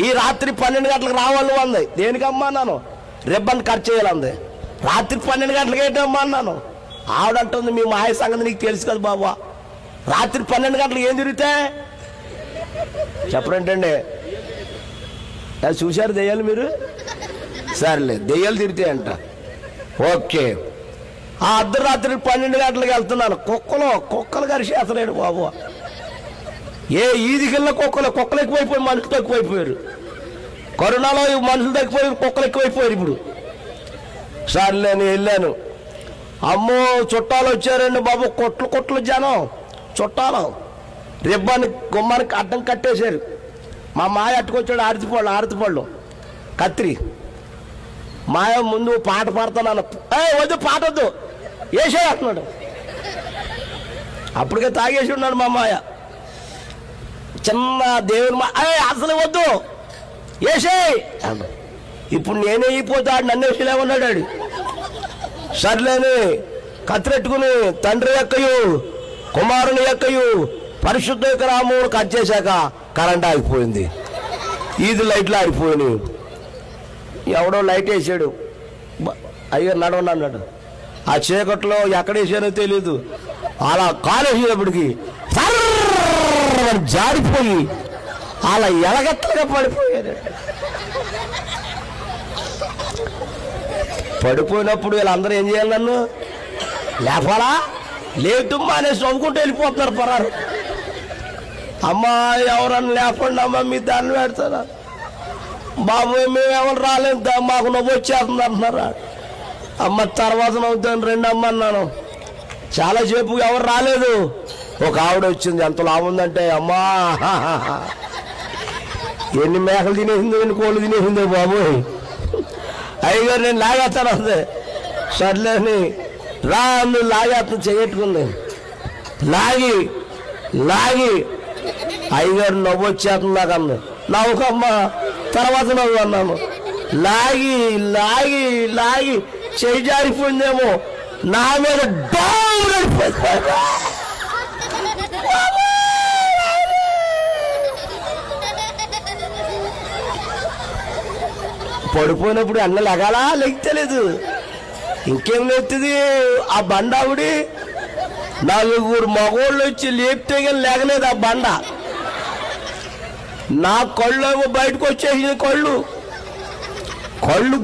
ఈ రాత్రి 12 గంటలకు రావాలి అంది. దేనికమ్మా అన్నాను? రిబ్బన్ కట్ చేయాలంది. రాత్రి 12 గంటలకు ఏంటమ్మా అన్నాను. ఆవిడంటుంది, మీ మాయ సంగతి నీకు తెలుసు కదా బాబా, రాత్రి 12 గంటలకు ఏం తిరిగితే చెప్పరేంటండి? అది చూశారు దెయ్యాలు మీరు? సరేలే, దెయ్యాలు తిరిగితే అంట. ఓకే, ఆ అర్ధరాత్రి 12 గంటలకు వెళ్తున్నాను. కుక్కలు కరిచేస్తున్నాడు బాబు. ఏ ఈదికెళ్ళిన కుక్కలు ఎక్కువైపోయి మనుషులు తక్కువైపోయారు. కరోనాలో మనుషులు తగ్గిపోయారు, కుక్కలు ఎక్కువైపోయారు ఇప్పుడు. సర్లే నేను వెళ్ళాను. అమ్మో చుట్టాలు వచ్చారండి బాబు, కొట్లు జనం. చుట్టాలు రిబ్బన్ గుమ్మానికి అడ్డం కట్టేశారు. మా మాయ అట్టుకొచ్చాడు ఆరతిపళ్ళు కత్తిరి. మాయ ముందు పాట పాడుతున్నాను. వద్దు, పాట వద్దు, వేసే అంటున్నాడు. అప్పటికే తాగేసి ఉన్నాడు మా మాయ. చిన్న దేవుని అసలు వద్దు, వేసే. ఇప్పుడు నేనే అయిపోతాడు, నన్ను వేసేలేమన్నాడు. సర్లేని కత్తిరెట్టుకుని తండ్రి యొక్కయు కుమారుని యొక్కయు పరిశుద్ధ యొక్క రాముడు కట్ చేశాక కరెంట్ ఆగిపోయింది. ఈది లైట్లు ఆగిపోయినాయి. ఎవడో లైట్ వేసాడు. అయ్యో నడవండి అన్నాడు. ఆ చీకట్లో ఎక్కడ వేసానో తెలీదు. అలా కాలేసేటప్పటికి జారిపోయి అలా ఎలగట్లుగా పడిపోయాడు. పడిపోయినప్పుడు వీళ్ళందరూ ఏం చేయాలి? నన్ను లేపాలా? లేటుమ్మా అనేసి నవ్వుకుంటూ వెళ్ళిపోతున్నారు పరారు. అమ్మా ఎవరన్నా లేపండి అమ్మా, మీ దాన్ని పెడతారా? బాబు మేము ఎవరు రాలేదు, మాకు నవ్వు వచ్చేస్తుంది అంటున్నారా? అమ్మ తర్వాత నవ్వుతాను రండి అమ్మ అన్నాను. చాలాసేపు ఎవరు రాలేదు. ఒక ఆవిడ వచ్చింది. ఎంత లాభం ఉందంటే, అమ్మా ఎన్ని మేకలు తినేసిందో, ఎన్ని కోళ్ళు తినేసిందో బాబు. అయ్యగారు నేను లాగేస్తాను అంతే. సర్లేని రా నువ్వు లాగేస్తాను చేయట్టుకుంది. లాగి అయ్యగారు నవ్వు వచ్చేస్తుంది నాకు అంది. నవ్వుకమ్మా తర్వాత నవ్వు అన్నాను. లాగి చేయి జారిపోయిందేమో, నా మీద పడిపోయినప్పుడు అన్న లెగాలా? లెక్కలేదు. ఇంకేం లేస్తుంది? ఆ బండ ఆవిడి 4 మగోళ్ళు వచ్చి లేపితే కానీ లేగలేదు ఆ బండ. నా కళ్ళు ఏమో బయటకు వచ్చేసి, కళ్ళు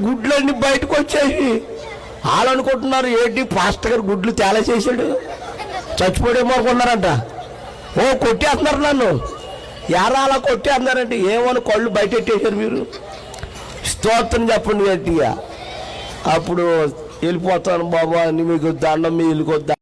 గుడ్లన్నీ బయటకు వచ్చేసి వాళ్ళు అనుకుంటున్నారు ఏంటి పాస్టర్ గారు గుడ్లు తేలా చేశాడు, చచ్చిపోడేమో అనుకున్నారంట. కొట్టేస్తున్నారు నన్ను. ఎరా అలా కొట్టేస్తున్నారంటే ఏమని కళ్ళు బయట పెట్టేశారు మీరు. స్తోత్రం చెప్పండి గట్టిగా. అప్పుడు వెళ్ళిపోతాను బాబా, మీకు దండం, మీ ఇల్లుకొద్దా.